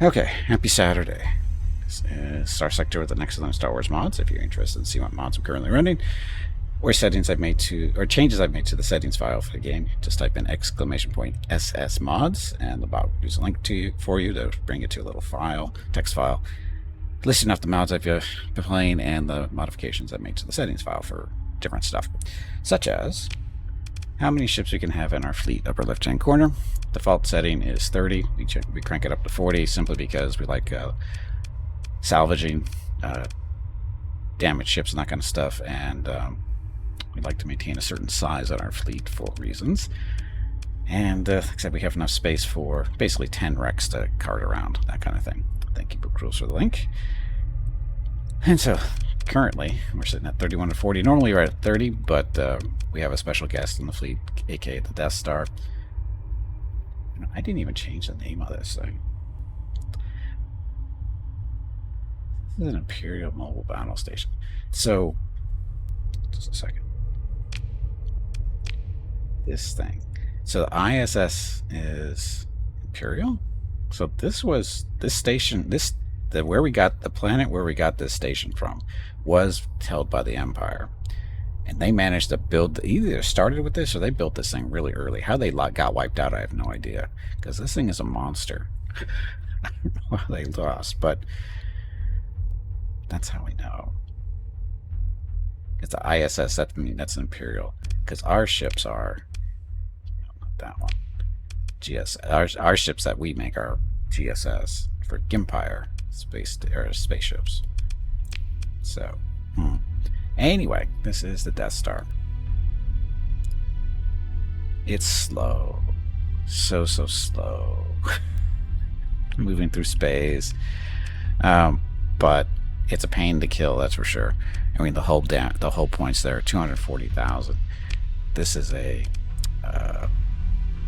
Okay, happy Saturday. This is Starsector with the Nexerlin Star Wars mods. If you're interested in seeing what mods I'm currently running, or settings I've made to, or changes I've made to the settings file for the game, just type in !SS mods, and the bot will use a link for you to bring it to a little file, text file, listing off the mods I've been playing and the modifications I've made to the settings file for different stuff, such as how many ships we can have in our fleet upper left-hand corner. Default setting is 30. We crank it up to 40 simply because we like salvaging damaged ships and that kind of stuff, and we'd like to maintain a certain size on our fleet for reasons. And like I said, we have enough space for basically 10 wrecks to cart around, that kind of thing. Thank you, Book Rules, for the link. And so currently we're sitting at 31 to 40. Normally we're at 30, but we have a special guest in the fleet, aka the Death Star. I didn't even change the name of this thing. This is an Imperial Mobile Battle Station. So, just a second. This thing. So the ISS is Imperial. So this station, where we got the planet where we got this station from, was held by the Empire. And they managed to build, either started with this or they built this thing really early. How they got wiped out, I have no idea. Because this thing is a monster. I don't know how they lost, but that's how we know. It's the ISS, that's an Imperial. Because our ships are, no, not that one. GS, our ships that we make are GSS for Gimpy spaceships. So, anyway, this is the Death Star. It's slow. So slow. Moving through space. But it's a pain to kill, that's for sure. I mean, the whole point's there, 240,000. This is a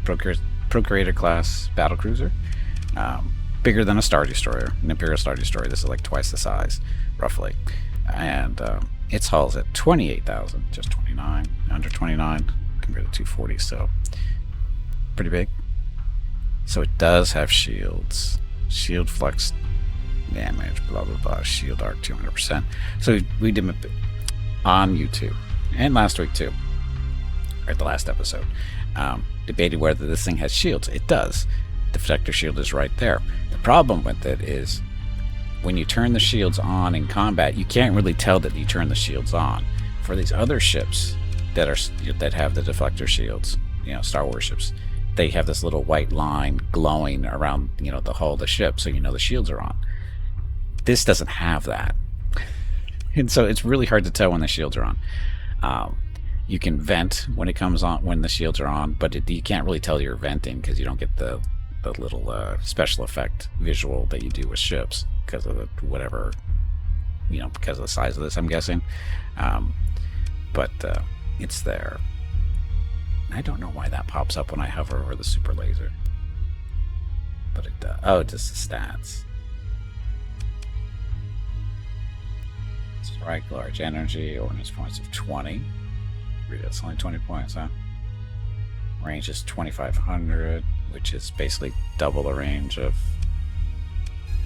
Procurator class battle cruiser. Bigger than a Star Destroyer, an Imperial Star Destroyer. This is like twice the size, roughly. And its hull's at 28,000, just 29, under 29 compared to 240, so pretty big. So it does have shields, shield flex damage, blah blah blah, shield arc 200%. So we did on YouTube and last week too, or the last episode, debated whether this thing has shields. It does. The deflector shield is right there. The problem with it is when you turn the shields on in combat, you can't really tell that you turn the shields on. For these other ships that have the deflector shields, Star Wars ships, they have this little white line glowing around, the hull of the ship, so the shields are on. This doesn't have that, and so it's really hard to tell when the shields are on. You can vent when it comes on, when the shields are on, but you can't really tell you're venting because you don't get the little special effect visual that you do with ships because of because of the size of this, I'm guessing. But it's there. I don't know why that pops up when I hover over the super laser, but it does. Oh, just the stats. Strike, large energy, ordnance points of 20. It's only 20 points, huh? Range is 2,500, which is basically double the range of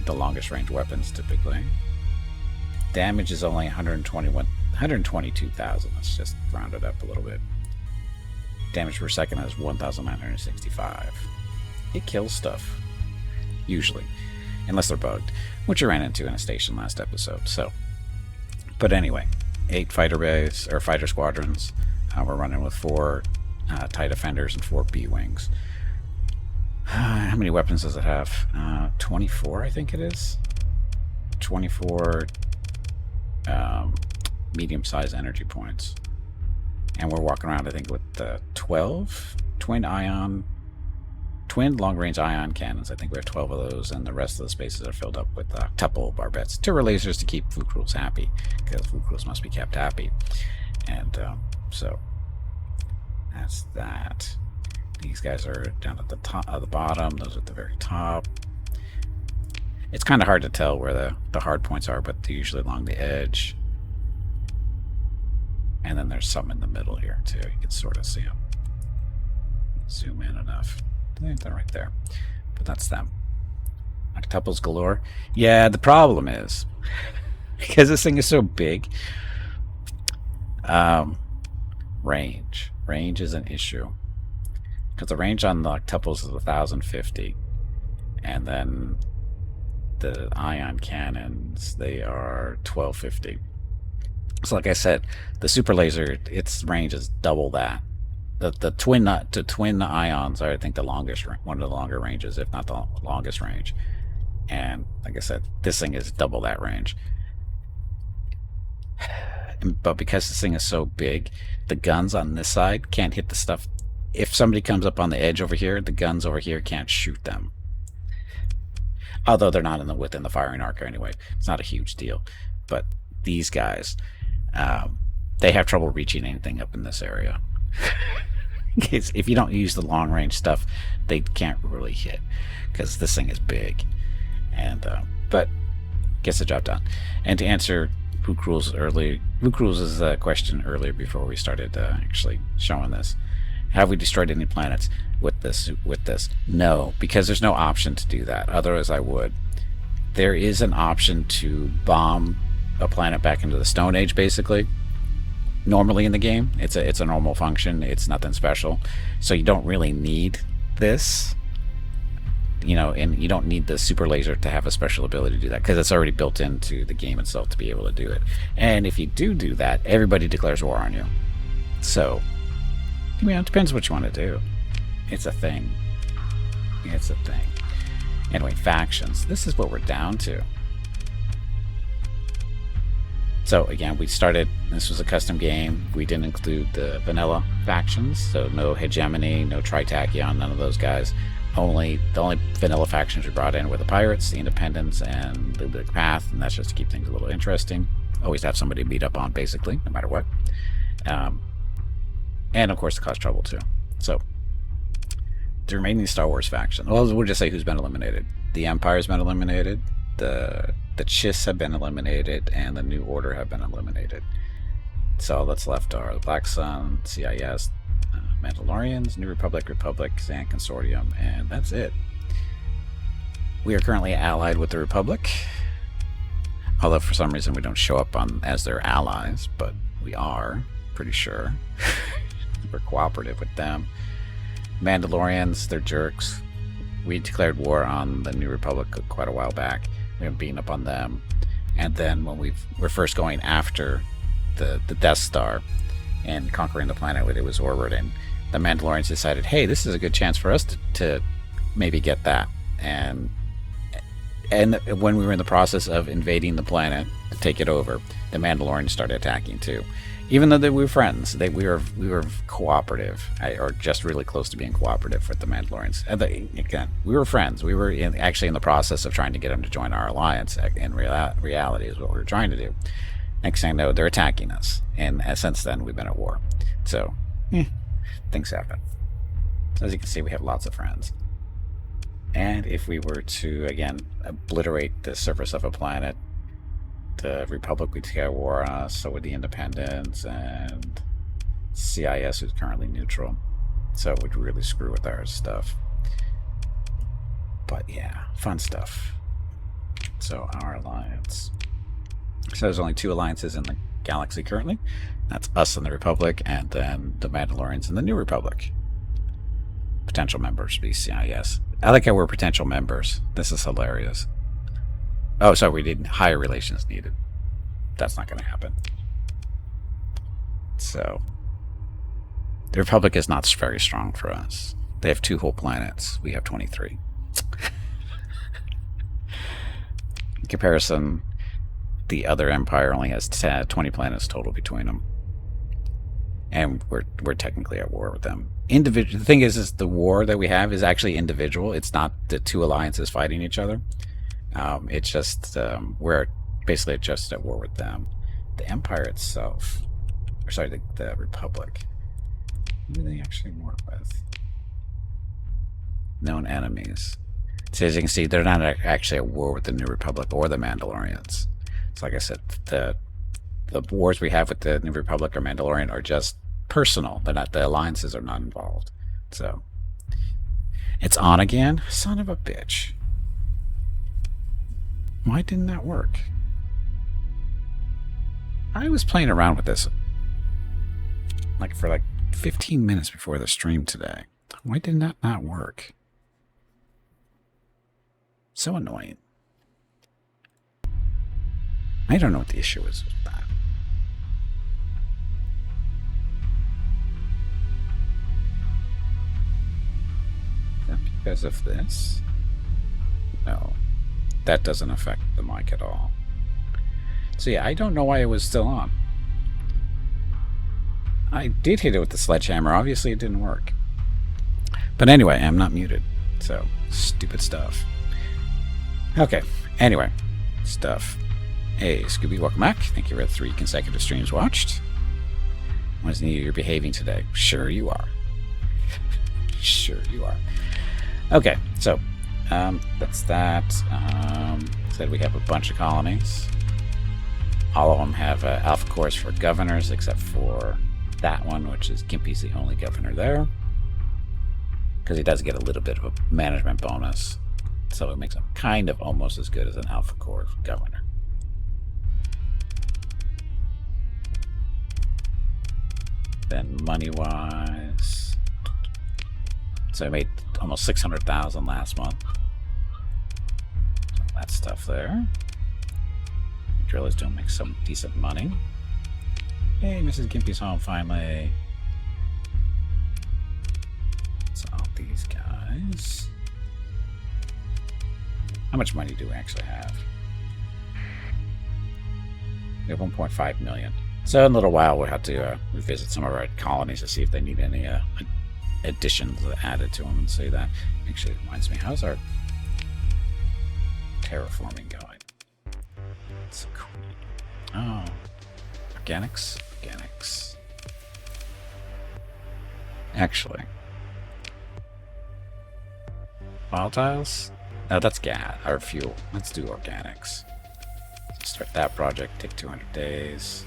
the longest range weapons typically. Damage is only 122,000. Let's just round it up a little bit. Damage per second is 1,965. It kills stuff, usually, unless they're bugged, which I ran into in a station last episode. So, but anyway, 8 fighter bays or fighter squadrons. We're running with 4 TIE Defenders and 4 B-Wings. How many weapons does it have? 24, I think it is. 24 medium-sized energy points. And we're walking around, I think, with 12 twin long-range ion cannons. I think we have 12 of those, and the rest of the spaces are filled up with Tuple barbettes. Turret lasers to keep Book Rules happy, because Book Rules must be kept happy. And so that's that. These guys are down at the top, the bottom. Those are at the very top. It's kind of hard to tell where the hard points are, but they're usually along the edge. And then there's some in the middle here too. You can sort of see them. Zoom in enough. They're right there. But that's them. I can octuples galore. Yeah, the problem is because this thing is so big. Range is an issue because the range on the octuples is 1050, and then the ion cannons, they are 1250. So like I said, the super laser, its range is double that. The twin ions are, I think, the longest, one of the longer ranges, if not the longest range. And like I said, this thing is double that range. But because this thing is so big, the guns on this side can't hit the stuff. If somebody comes up on the edge over here, the guns over here can't shoot them. Although they're not within the firing arc anyway. It's not a huge deal. But these guys, they have trouble reaching anything up in this area. If you don't use the long range stuff, they can't really hit because this thing is big. And but gets the job done. And to answer Who Cruel's question earlier before we started actually showing this, have we destroyed any planets with this? No, because there's no option to do that. Otherwise I would. There is an option to bomb a planet back into the Stone Age, basically. Normally in the game, it's a normal function. It's nothing special, so you don't really need this, you know, and you don't need the super laser to have a special ability to do that because it's already built into the game itself to be able to do it. And if you do that, everybody declares war on you. So, I mean, it depends what you want to do. It's a thing. It's a thing. Anyway, factions. This is what we're down to. So again, we started, this was a custom game. We didn't include the vanilla factions, so no hegemony, no tritachyon, none of those guys. The only vanilla factions we brought in were the pirates, the independents, and the path, and that's just to keep things a little interesting. Always have somebody to beat up on, basically, no matter what. And of course, to cause trouble too. So the remaining Star Wars faction. Well, we'll just say who's been eliminated. The Empire's been eliminated. The Chiss have been eliminated, and the New Order have been eliminated. So that's left are the Black Sun, CIS, Mandalorians, New Republic, and Consortium, and that's it. We are currently allied with the Republic, although for some reason we don't show up as their allies, but we are, pretty sure. We're cooperative with them. Mandalorians, they're jerks. We declared war on the New Republic quite a while back. We have beaten up on them, and then when we're first going after the Death Star and conquering the planet it was orbiting, the Mandalorians decided, hey, this is a good chance for us to maybe get that. And when we were in the process of invading the planet to take it over, the Mandalorians started attacking too. Even though we were friends, we were cooperative, or just really close to being cooperative with the Mandalorians. And again, we were friends. We were actually in the process of trying to get them to join our alliance. In reality, is what we were trying to do. Next thing I know, they're attacking us, and since then we've been at war. So things happen. As you can see, we have lots of friends. And if we were to again obliterate the surface of a planet, the Republic would declare war on us, so would the Independents, and CIS, who's currently neutral. So it would really screw with our stuff. But yeah, fun stuff. So our alliance. So there's only 2 alliances in the galaxy currently. That's us and the Republic, and then the Mandalorians and the New Republic. Potential members be CIS. I like how we're potential members. This is hilarious. Oh, sorry, we didn't. Higher relations needed. That's not going to happen. So, the Republic is not very strong for us. They have 2 whole planets. We have 23. In comparison, the other empire only has 20 planets total between them. And we're technically at war with them. The thing is the war that we have is actually individual. It's not the 2 alliances fighting each other. It's just we're basically just at war with them. The Empire itself, or sorry, the Republic. Who do they actually war with? Known enemies. So as you can see, they're not actually at war with the New Republic or the Mandalorians. So like I said, the wars we have with the New Republic or Mandalorian are just personal. They're not, the alliances are not involved. So it's on again. Son of a bitch. Why didn't that work? I was playing around with this for like 15 minutes before the stream today. Why did that not work? So annoying. I don't know what the issue is with that. Is that because of this? No. That doesn't affect the mic at all. So yeah, I don't know why it was still on. I did hit it with the sledgehammer. Obviously it didn't work. But anyway, I'm not muted. So, stupid stuff. Okay, anyway. Stuff. Hey, Scooby, welcome back. Thank you for the 3 consecutive streams watched. What's new? You're behaving today. Sure you are. Sure you are. Okay, so, that's that. Said we have a bunch of colonies. All of them have alpha cores for governors, except for that one, which is Gimpy's the only governor there. Because he does get a little bit of a management bonus. So it makes him kind of almost as good as an alpha core governor. Then money-wise... So I made almost 600,000 last month. So that stuff there. Drillers don't make some decent money. Hey, Mrs. Gimpy's home finally. So all these guys. How much money do we actually have? We have 1.5 million. So in a little while we'll have to revisit some of our colonies to see if they need any additions added to them and say that. Actually, it reminds me, how's our terraforming going? It's cool. Oh, organics. Actually, volatiles. No, that's gas or fuel. Let's do organics. Start that project. Take 200 days.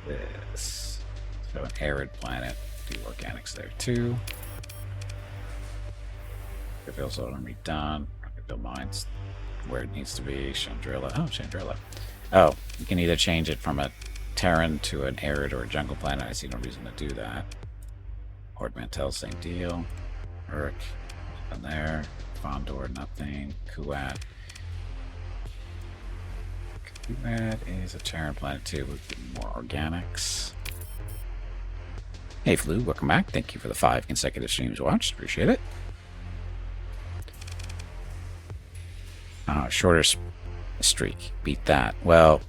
This. So an arid planet. Do organics there too. Reveal zone redone. Reveal mines where it needs to be. Chandrilla. Oh, Chandrilla. Oh, you can either change it from a Terran to an arid or a jungle planet. I see no reason to do that. Horde Mantel, same deal. Urk, nothing there. Fondor, nothing. Kuat. Kuat is a Terran planet too. We'll get more organics. Hey Flu, welcome back. Thank you for the 5 consecutive streams watched. Appreciate it. Shorter streak. Beat that. Well,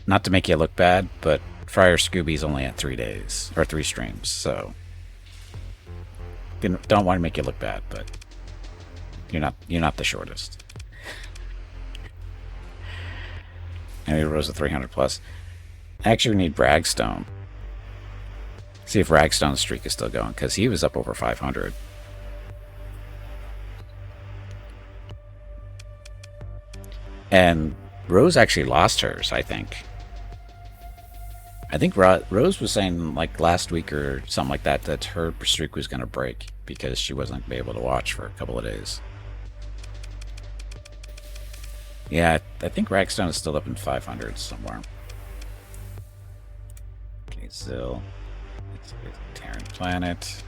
not to make you look bad, but Friar Scooby's only at 3 days or 3 streams, so don't want to make you look bad, but you're not the shortest. And we rose to 300 plus. Actually, we need Ragstone. See if Ragstone's streak is still going, because he was up over 500. And Rose actually lost hers, I think. I think Rose was saying, like, last week or something like that, that her streak was going to break because she wasn't going to be able to watch for a couple of days. Yeah, I think Ragstone is still up in 500 somewhere. Okay, Zill. It's a Terran planet.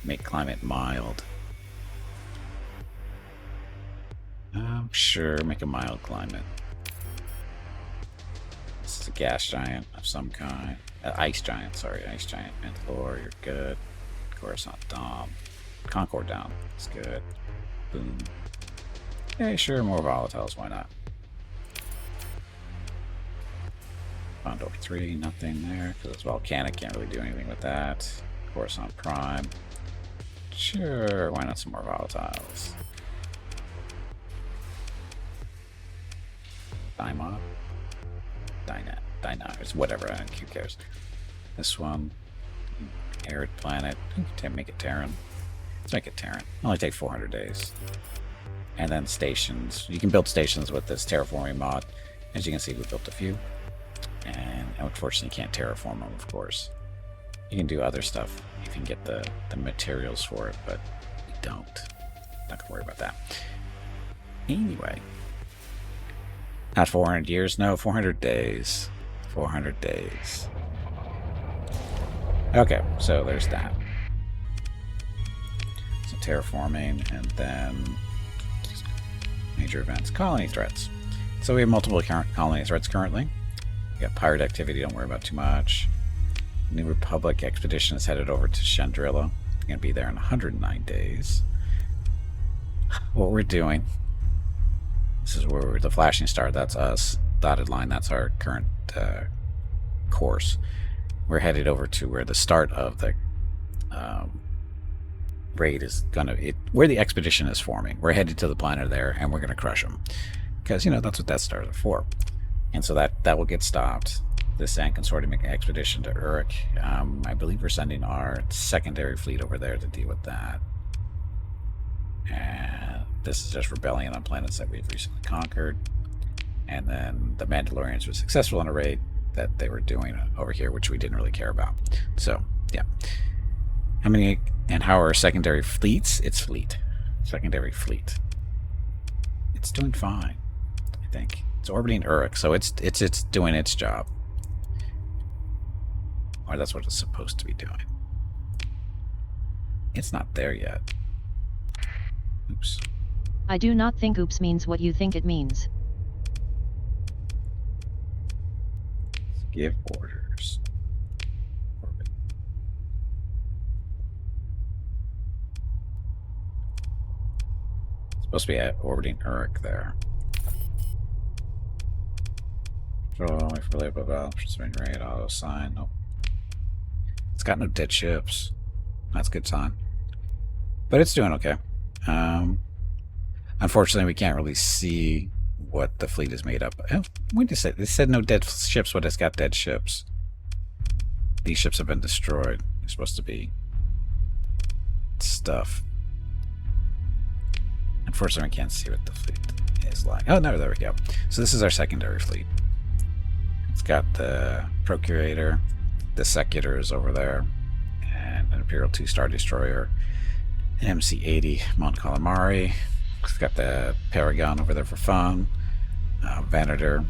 Make climate mild. Sure, make a mild climate. This is a gas giant of some kind. Ice giant, sorry, ice giant. Mandalore, you're good. Coruscant Dom. Concord down, it's good. Boom. Okay, sure, more volatiles, why not? Found over 3, nothing there, because it's volcanic, can't really do anything with that. Coruscant Prime. Sure, why not some more volatiles? Dimod? Dinars, whatever, who cares? This one, arid planet, make it Terran. Let's make it Terran. Only take 400 days. And then stations. You can build stations with this terraforming mod. As you can see, we built a few. And unfortunately, you can't terraform them, of course. You can do other stuff if can get the materials for it, but we don't. Not gonna worry about that. Anyway. Not 400 years, no, 400 days. 400 days. Okay, so there's that. So terraforming, and then major events. Colony threats. So we have multiple colony threats currently. We got pirate activity, don't worry about too much. New Republic expedition is headed over to Chandrilla. We're going to be there in 109 days. What we're doing, this is where the flashing star, that's us. Dotted line, that's our current course. We're headed over to where the start of the raid is gonna, where the expedition is forming. We're headed to the planet there, and we're gonna crush them, because you know that's what Death Stars are for. And so that will get stopped. The Sand Consortium expedition to Uruk. I believe we're sending our secondary fleet over there to deal with that. And this is just rebellion on planets that we've recently conquered. And then the Mandalorians were successful in a raid that they were doing over here, which we didn't really care about. So, yeah. How many and how are secondary fleets? It's fleet. Secondary fleet. It's doing fine, I think. It's orbiting Uruk, so it's doing its job. Or that's what it's supposed to be doing. It's not there yet. Oops. I do not think oops means what you think it means. Let's give orders. Orbit. It's supposed to be at orbiting Uruk there. Control, wait for label valve, spin rate, auto sign. Nope. It's got no dead ships. That's a good sign. But it's doing okay. Unfortunately, we can't really see what the fleet is made up of. What did they say? They said no dead ships, but it's got dead ships. These ships have been destroyed. They're supposed to be stuff. Unfortunately, we can't see what the fleet is like. Oh, no, there we go. So this is our secondary fleet. It's got the Procurator, the Secutor is over there, and an Imperial 2 Star Destroyer, an MC-80 Mont Calamari. It's got the Paragon over there for fun, Venator,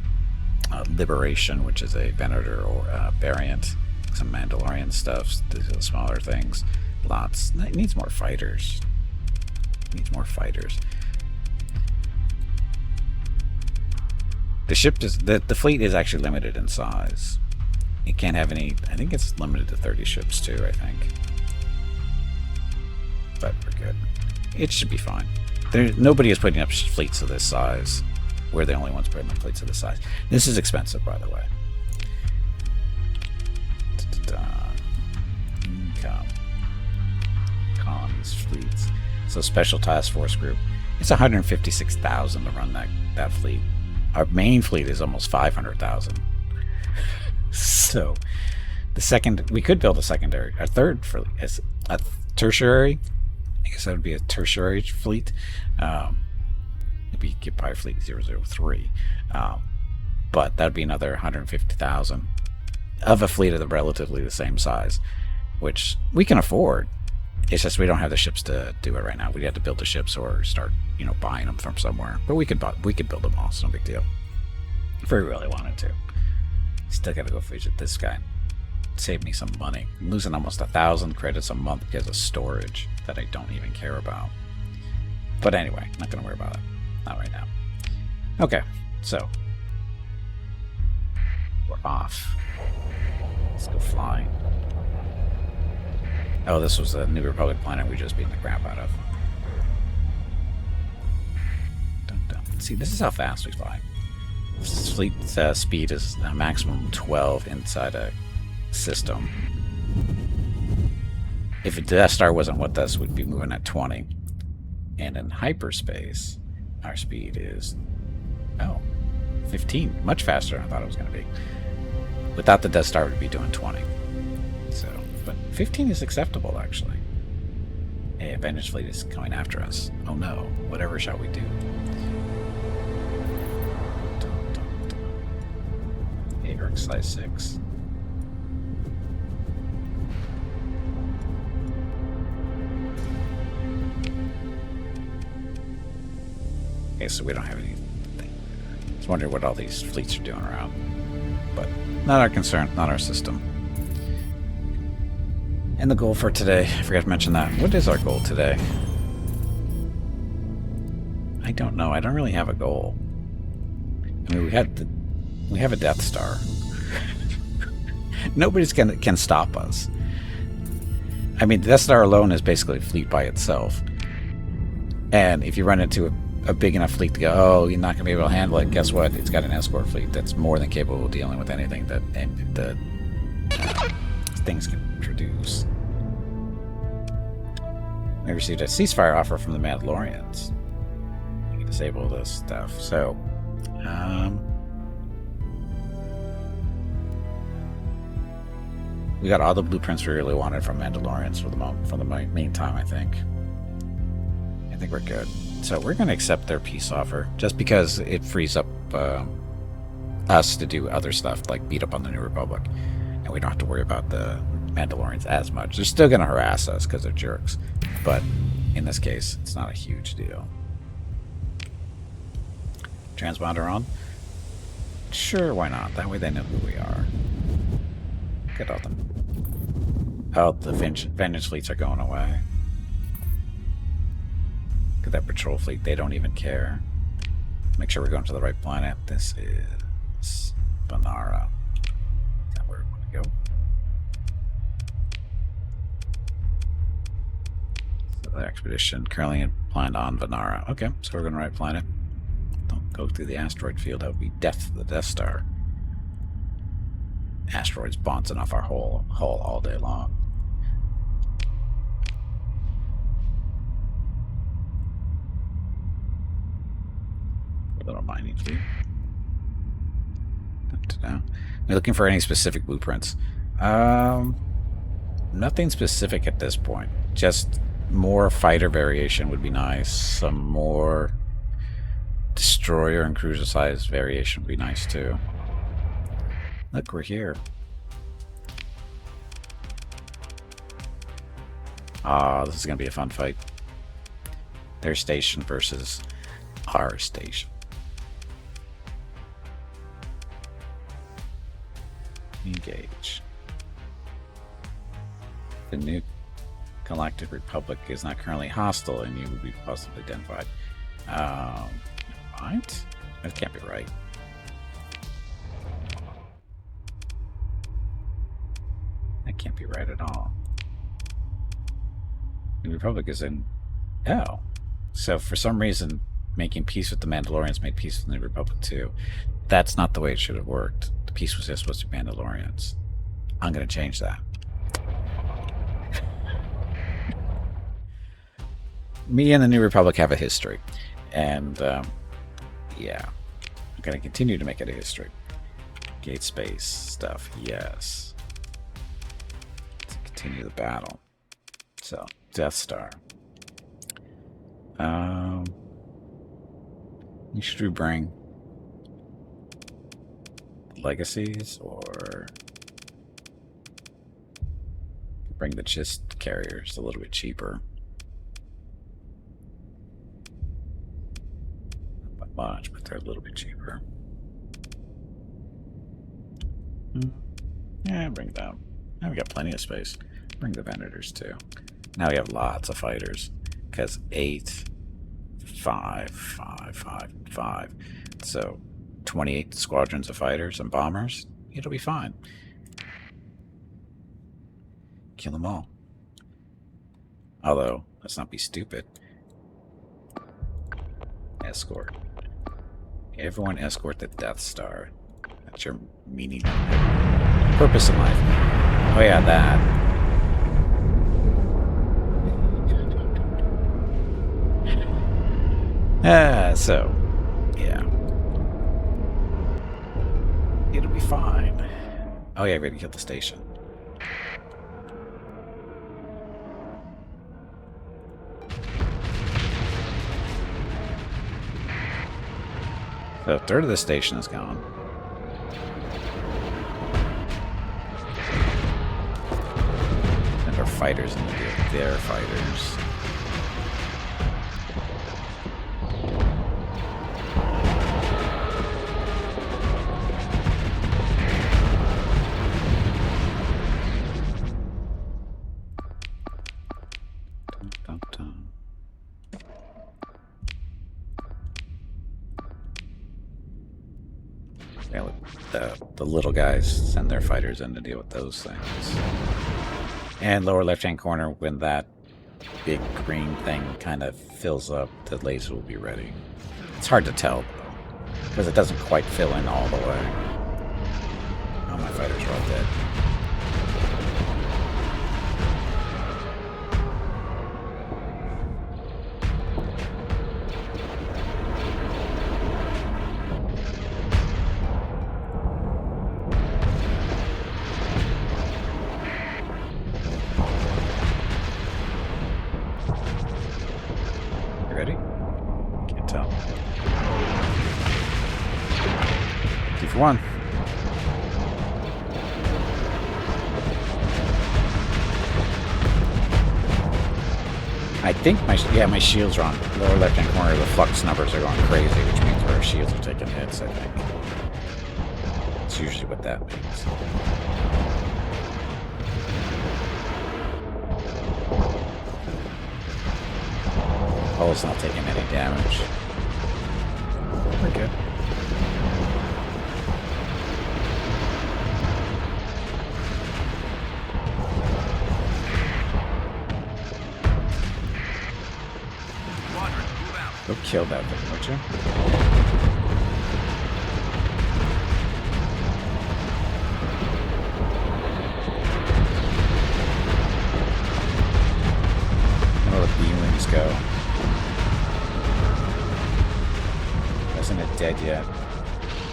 Liberation, which is a Venator or variant, some Mandalorian stuff, these are the smaller things. Lots. It needs more fighters. It needs more fighters. The ship is the fleet is actually limited in size. It can't have any. I think it's limited to 30 ships too. I think, but we're good. It should be fine. Nobody is putting up fleets of this size. We're the only ones putting up fleets of this size. This is expensive, by the way. Income, colonies, fleets. So special task force group. It's 156,000 to run that fleet. Our main fleet is almost 500,000. So we could build a third fleet, as a tertiary. I guess that would be a tertiary fleet. Maybe Gimpy Fleet 003. But that would be another 150,000 of a fleet of relatively the same size, which we can afford. It's just we don't have the ships to do it right now. We'd have to build the ships or start, buying them from somewhere. But we could build them all. It's no big deal. If we really wanted to. Still got to go visit this guy. Save me some money. I'm losing almost 1,000 credits a month because of storage that I don't even care about. But anyway, not going to worry about it. Not right now. Okay, so we're off. Let's go flying. Oh, this was the New Republic planet we just beat the crap out of. Dun, dun. See, this is how fast we fly. Fleet speed is a maximum 12 inside a system. If the Death Star wasn't with us, we'd be moving at 20. And in hyperspace, our speed is 15. Much faster than I thought it was going to be. Without the Death Star, we'd be doing 20. So, but 15 is acceptable, actually. Hey, Avengers Fleet is coming after us. Oh no, whatever shall we do? Hey, Urk size 6. Okay, so we don't have anything. I was wondering what all these fleets are doing around. But not our concern, not our system. And the goal for today, I forgot to mention that. What is our goal today? I don't know. I don't really have a goal. I mean, we have a Death Star. Nobody's can stop us. I mean, the Death Star alone is basically a fleet by itself. And if you run into a big enough fleet to go, oh, you're not going to be able to handle it, guess what? It's got an escort fleet that's more than capable of dealing with anything that things can produce. We received a ceasefire offer from the Mandalorians. You can disable this stuff. So, we got all the blueprints we really wanted from Mandalorians for the meantime, I think. I think we're good. So we're going to accept their peace offer, just because it frees up us to do other stuff, like beat up on the New Republic. And we don't have to worry about the Mandalorians as much. They're still going to harass us because they're jerks. But in this case, it's not a huge deal. Transponder on? Sure, why not? That way they know who we are. Get all them. Oh, the vengeance fleets are going away. Look at that patrol fleet. They don't even care. Make sure we're going to the right planet. This is Banara. Is that where we want to go? So the expedition currently planned on Vanara. Okay, so we're going to the right planet. Don't go through the asteroid field. That would be death to the Death Star. Asteroids bouncing off our hull all day long. A little mining fleet. We're looking for any specific blueprints. Nothing specific at this point. Just more fighter variation would be nice. Some more destroyer and cruiser size variation would be nice too. Look, we're here. Ah, this is gonna be a fun fight. Their station versus our station. Engage. The new Galactic Republic is not currently hostile and you would be possibly identified. What? That can't be right. That can't be right at all. The Republic is in... Oh. So for some reason, making peace with the Mandalorians made peace with the Republic too. That's not the way it should have worked. The peace was just supposed to be Mandalorians. I'm going to change that. Me and the New Republic have a history. And, yeah. I'm going to continue to make it a history. Gate space stuff, yes. Let's continue the battle. So, Death Star. Should we bring legacies or bring the chist carriers a little bit cheaper? Not by much, but they're a little bit cheaper. Yeah, bring them. Now we got plenty of space. Bring the Venators too. Now we have lots of fighters because 8, 5, 5, 5, 5. So 28 squadrons of fighters and bombers. It'll be fine. Kill them all. Although, let's not be stupid. Escort. Everyone escort the Death Star. That's your meaning. Purpose in life. Oh yeah, that. So, yeah. It'll be fine. Oh yeah, we're gonna kill the station. So a third of the station is gone. And our fighters in the deal. Their fighters. Yeah, the little guys send their fighters in to deal with those things. And lower left-hand corner, when that big green thing kind of fills up, the laser will be ready. It's hard to tell, though, because it doesn't quite fill in all the way. Oh, my fighters are all dead. You ready? Can't tell. 2 for 1. I think my shields are on lower left-hand corner. The flux numbers are going crazy, which means our shields are taking hits, I think. That's usually what that means. Oh, it's not taking any damage. We're good. Go kill that thing, would you? Oh, the B-wings go. Isn't it dead yet?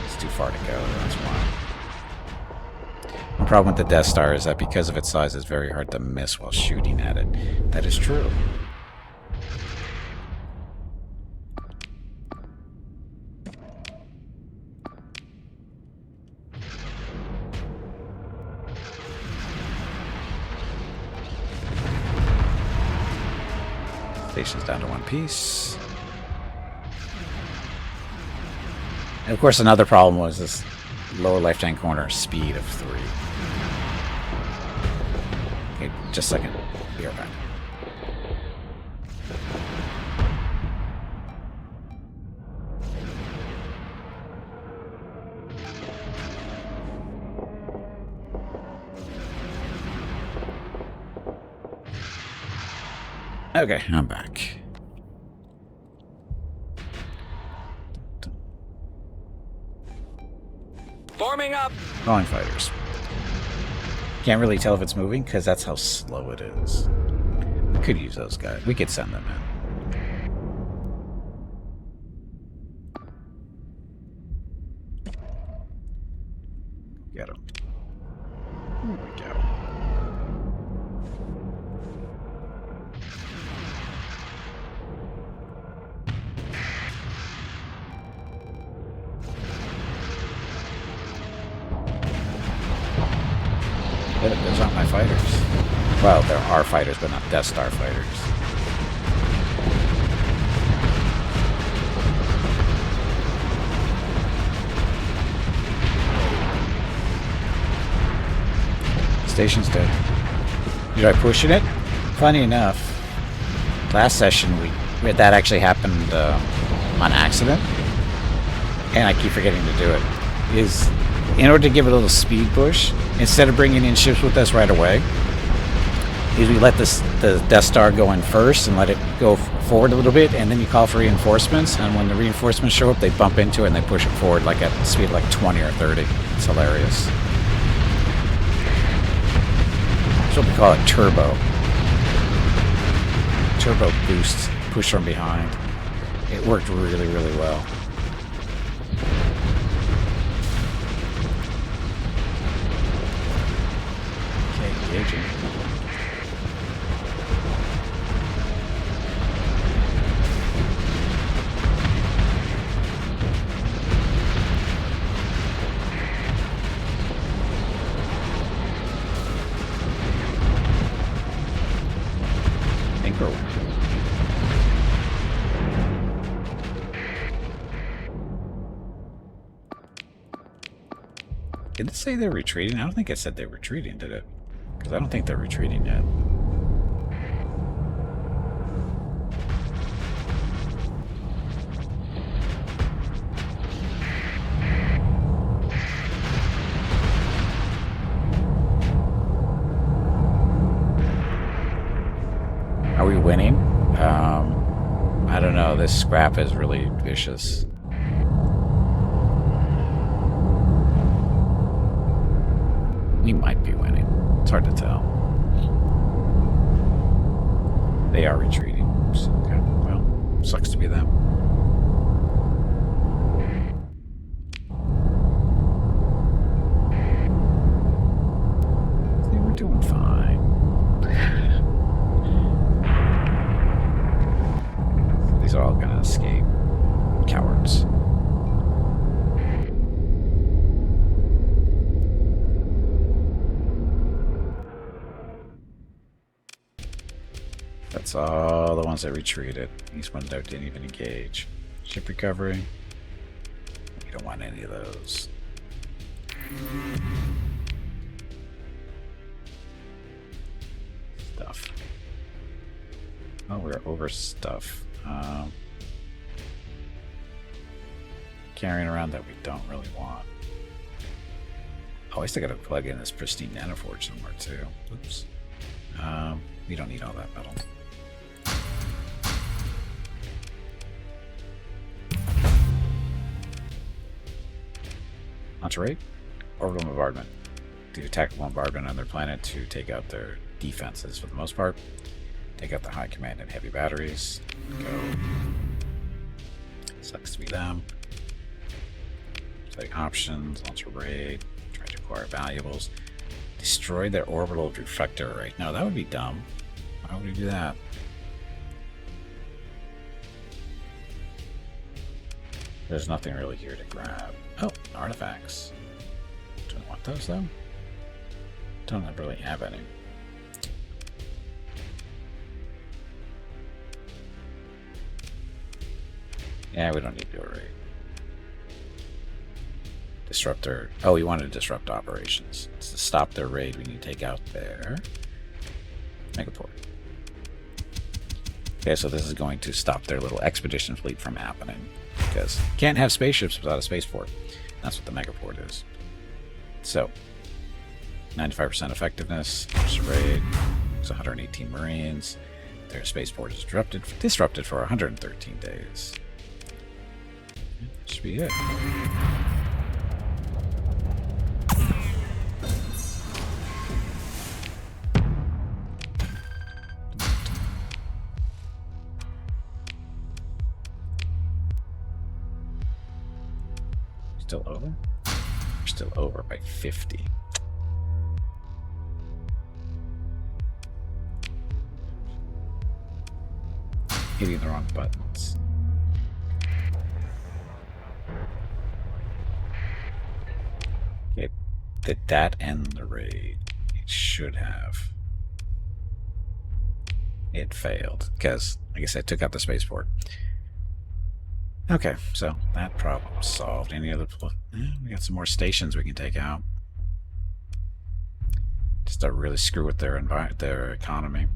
It's too far to go, that's why. The problem with the Death Star is that because of its size, it's very hard to miss while shooting at it. That is true. Station's down to 1 piece. And of course, another problem was this lower left-hand corner speed of 3. Okay, just a second. Be right back. Okay, I'm back. Forming up! Falling fighters. Can't really tell if it's moving because that's how slow it is. We could use those guys. We could send them in. Get them. There we go. Those aren't my fighters. Well, there are fighters, but not Death Star fighters. Station's dead. You try pushing it? Funny enough, last session that actually happened on accident, and I keep forgetting to do it. Is in order to give it a little speed push, instead of bringing in ships with us right away, is we let the Death Star go in first and let it go forward a little bit, and then you call for reinforcements, and when the reinforcements show up, they bump into it and they push it forward like at speed like 20 or 30. It's hilarious. That's what we call it, turbo. Turbo boost, push from behind. It worked really, really well. Engaging. Anchor. Did it say they're retreating? I don't think it said they're retreating, did it? Because I don't think they're retreating yet. Are we winning? I don't know. This scrap is really vicious. We might be winning. It's hard to tell. They are retreating. Okay, well, sucks to be them. See, we're doing fine. These are all gonna escape. Cowards. That's all the ones that retreated. These ones that didn't even engage. Ship recovery. We don't want any of those. Stuff. Oh, we're over stuff. Carrying around that we don't really want. Oh, I still gotta plug in this pristine nanoforge somewhere too. Oops. We don't need all that metal. Launch rate? Orbital bombardment. Do tactical bombardment on their planet to take out their defenses for the most part. Take out the high command and heavy batteries. Go. Sucks to be them. Setting options, launch a raid, try to acquire valuables. Destroy their orbital reflector array. No, that would be dumb. Why would we do that? There's nothing really here to grab. Oh, artifacts. Do I want those though? Don't really have any. Yeah, we don't need to do a raid. Disruptor. Oh, we want to disrupt operations. To stop their raid, we need to take out their megaport. Okay, so this is going to stop their little expedition fleet from happening. Because you can't have spaceships without a spaceport. That's what the megaport is. So, 95% effectiveness. First raid. It's 118 Marines. Their spaceport is disrupted for 113 days. That should be it. Still over? We're still over by 50. Hitting the wrong buttons. Okay, did that end the raid? It should have. It failed because, like I said, took out the spaceport. Okay, so that problem solved. Any other? We got some more stations we can take out. Just to really screw with their economy.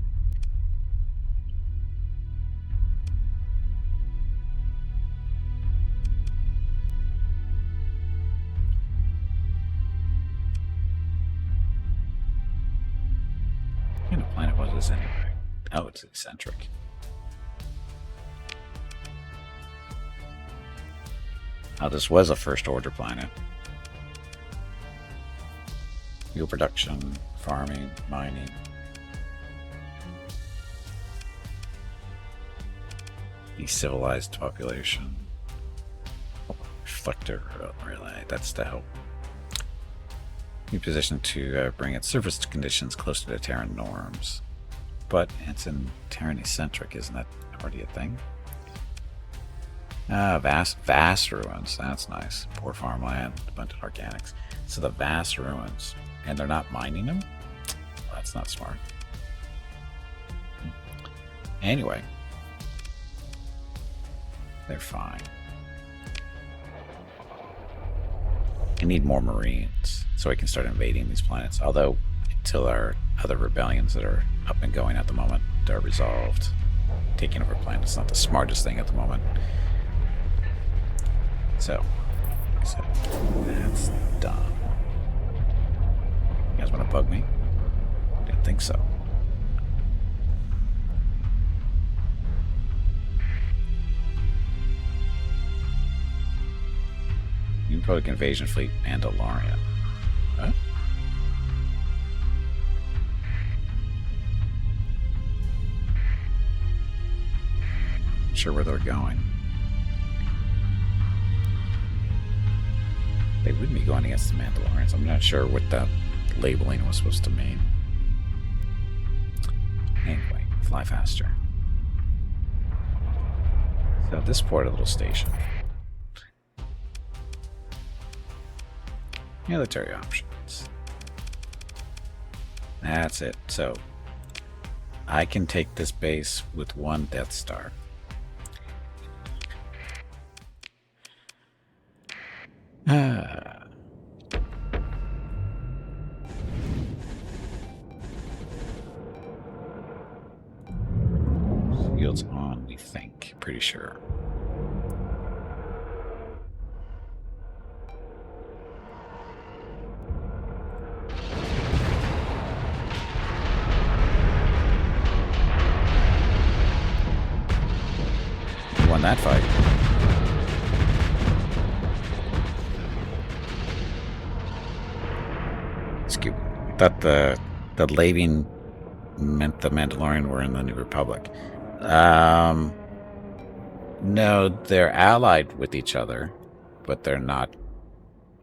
What kind of planet was this anyway? Oh, it's eccentric. Oh, this was a first order planet. Fuel production, farming, mining. Decivilized population. Reflector relay, that's to help. Be positioned to bring its surface conditions closer to Terran norms. But it's in Terran eccentric, isn't that already a thing? Vast ruins. That's nice. Poor farmland, abundant organics. So the vast ruins, and they're not mining them? Well, that's not smart. Anyway, they're fine. I need more Marines so I can start invading these planets. Although, until our other rebellions that are up and going at the moment are resolved, taking over planets is not the smartest thing at the moment. So, like I said, that's done. You guys want to bug me? Didn't think so. Republic invasion fleet, Mandalorian. What? Not sure where they're going. They wouldn't be going against the Mandalorians. I'm not sure what that labeling was supposed to mean. Anyway, fly faster. So this port, a little station. Military options. That's it. So I can take this base with one Death Star. Shields on, we think. Pretty sure. Won that fight. Scoop. I thought the labing meant the Mandalorian were in the New Republic. No, they're allied with each other, but they're not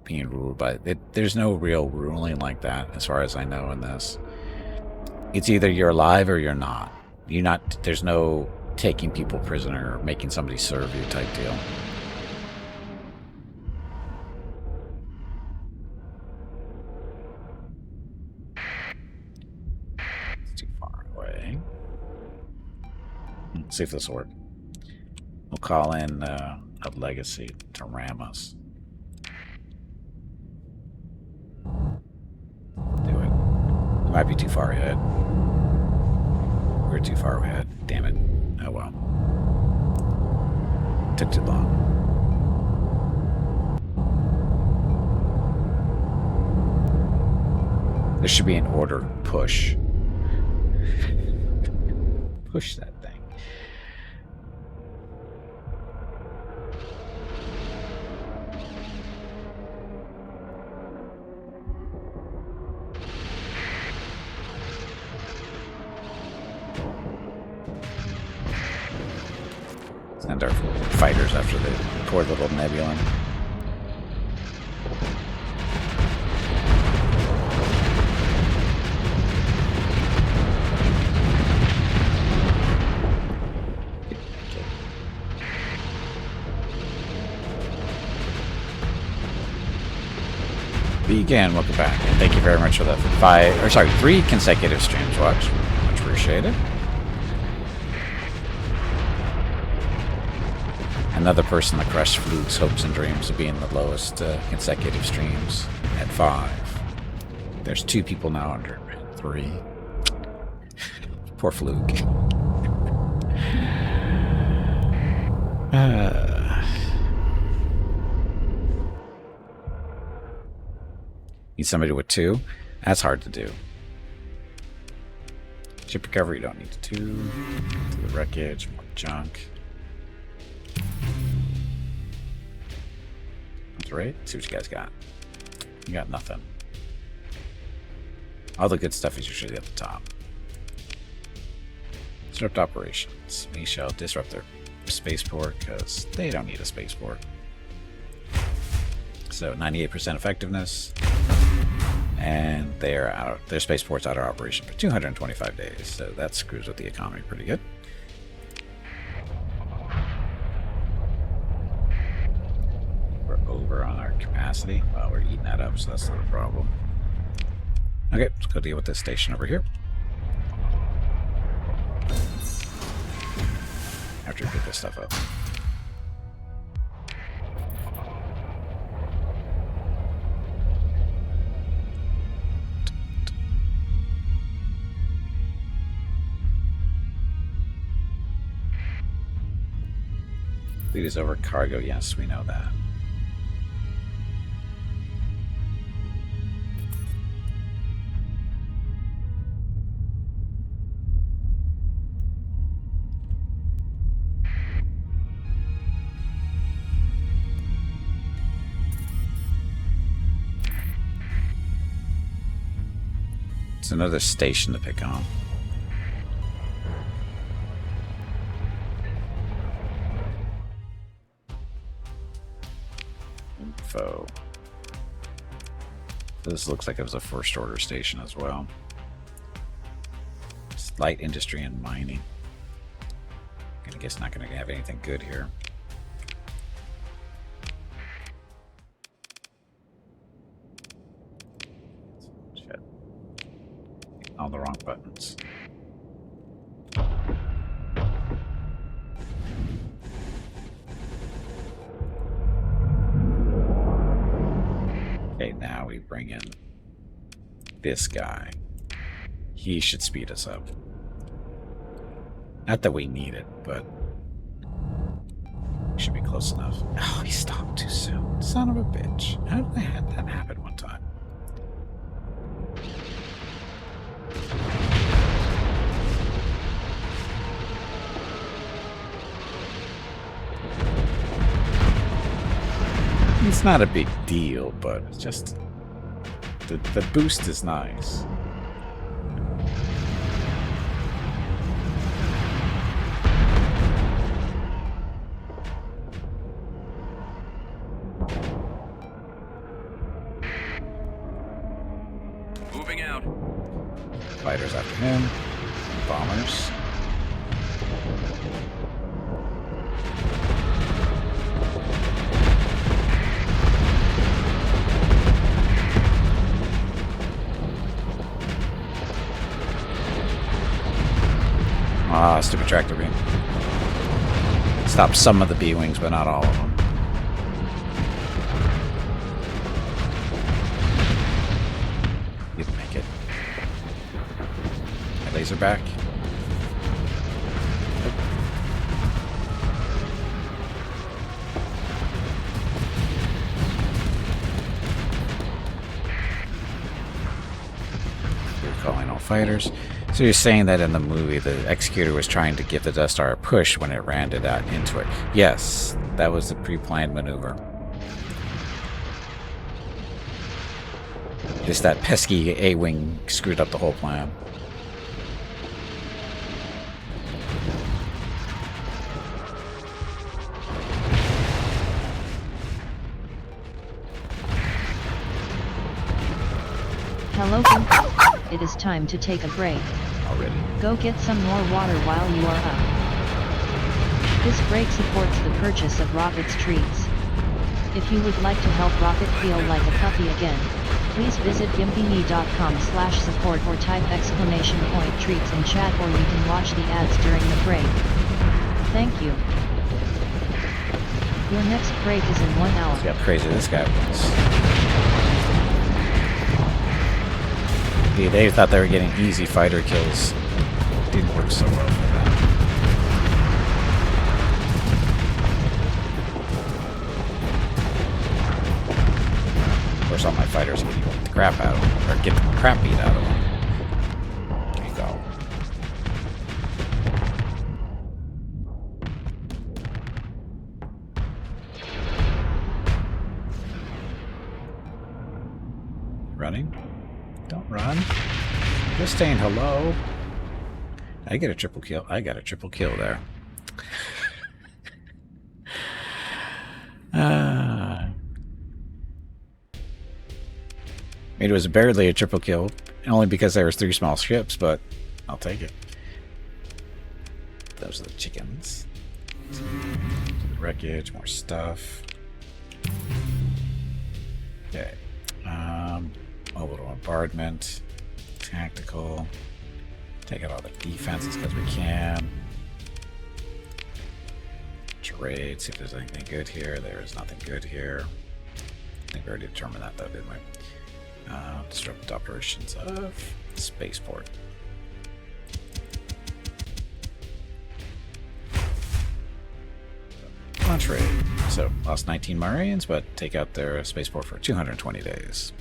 being ruled by it. There's no real ruling like that, as far as I know in this. It's either you're alive or you're not. You're not. There's no taking people prisoner or making somebody serve you type deal. It's too far away. Let's see if this will work. We'll call in a legacy to ram us. Do it. We might be too far ahead. We're too far ahead. Damn it. Oh well. Took too long. There should be an order. Push. Push that thing. Send our fighters after the poor little Nebulon. Begin, welcome back, and thank you very much for the 3 consecutive streams watched. Much appreciated. Another person that crushed Fluke's hopes and dreams of being the lowest consecutive streams at 5. There's 2 people now under 3. Poor Fluke. Need somebody with 2? That's hard to do. Ship recovery, you don't need 2. To the wreckage, more junk. That's right. See what you guys got. You got nothing. All the good stuff is usually at the top. Disrupt operations. We shall disrupt their spaceport because they don't need a spaceport. So 98% effectiveness. And they're out. Their spaceport's out of operation for 225 days. So that screws with the economy pretty good. We're over on our capacity. Well, we're eating that up, so that's not a problem. Okay, let's go deal with this station over here. After we pick this stuff up. Fleet is over cargo, yes, we know that. It's another station to pick on. Info. This looks like it was a first order station as well. It's light industry and mining. I guess not going to have anything good here. Shit. All the wrong buttons. Okay, now we bring in this guy. He should speed us up. Not that we need it, but we should be close enough. Oh, he stopped too soon. Son of a bitch. How did I have that happen one time? It's not a big deal, but it's just the boost is nice. Moving out. Fighters after him. Bombers. Ah, stupid tractor beam. Stop some of the B-wings, but not all of them. Didn't make it. My laser back. You're calling all fighters. So you're saying that in the movie, the Executor was trying to give the Death Star a push when it ran it out into it. Yes, that was the pre-planned maneuver. Just that pesky A-Wing screwed up the whole plan. Hello, Gimpy. It is time to take a break. Already. Go get some more water while you are up. This break supports the purchase of Rocket's treats. If you would like to help Rocket feel like a puppy again, please visit gimpyme.com/support or type !treats in chat, or you can watch the ads during the break. Thank you. Your next break is in 1 hour. See how crazy this guy was. They thought they were getting easy fighter kills. Didn't work so well for them. Of course, all my fighters get the crap out of them, or get the crap beat out of them. There you go. Running? Don't run. Just saying hello. I get a triple kill. I got a triple kill there. It was barely a triple kill, only because there was 3 small ships, but I'll take it. Those are the chickens. Wreckage, more stuff. Okay. Mobile bombardment. Tactical. Take out all the defenses because we can. Trade, see if there's anything good here. There is nothing good here. I think we already determined that though, didn't we? Disrupt operations of spaceport. On trade. So, lost 19 Marines, but take out their spaceport for 220 days.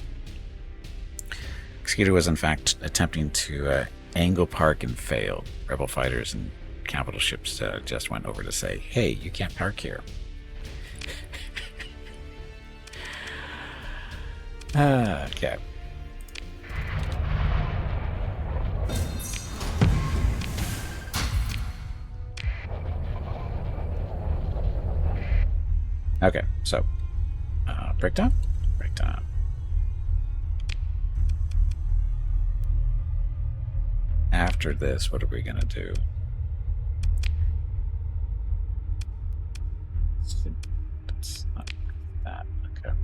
Executor was in fact attempting to angle park and failed. Rebel fighters and capital ships just went over to say, hey, you can't park here. Okay. Okay, so break time. Break time. After this, what are we gonna do? That's not that. Okay.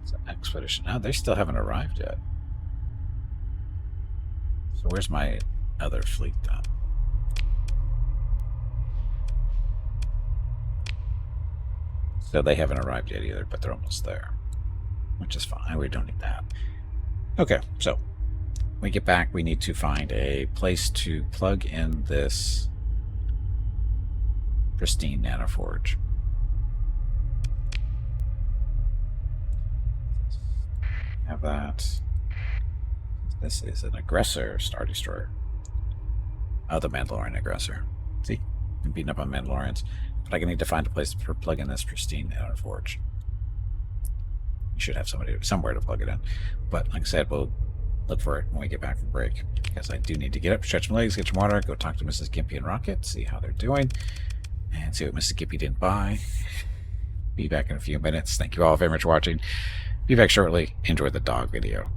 It's an expedition. Oh, they still haven't arrived yet. So where's my other fleet then? So they haven't arrived yet either, but they're almost there, which is fine. We don't need that. Okay, so when we get back, we need to find a place to plug in this pristine nanoforge. Have that. This is an aggressor Star Destroyer. Oh, the Mandalorian aggressor. See, I'm beating up on Mandalorians. But I need to find a place to plug in this pristine nanoforge. You should have somewhere to plug it in. But like I said, we'll look for it when we get back from break. Because I do need to get up, stretch my legs, get some water, go talk to Mrs. Gimpy and Rocket, see how they're doing, and see what Mrs. Gimpy didn't buy. Be back in a few minutes. Thank you all very much for watching. Be back shortly. Enjoy the dog video.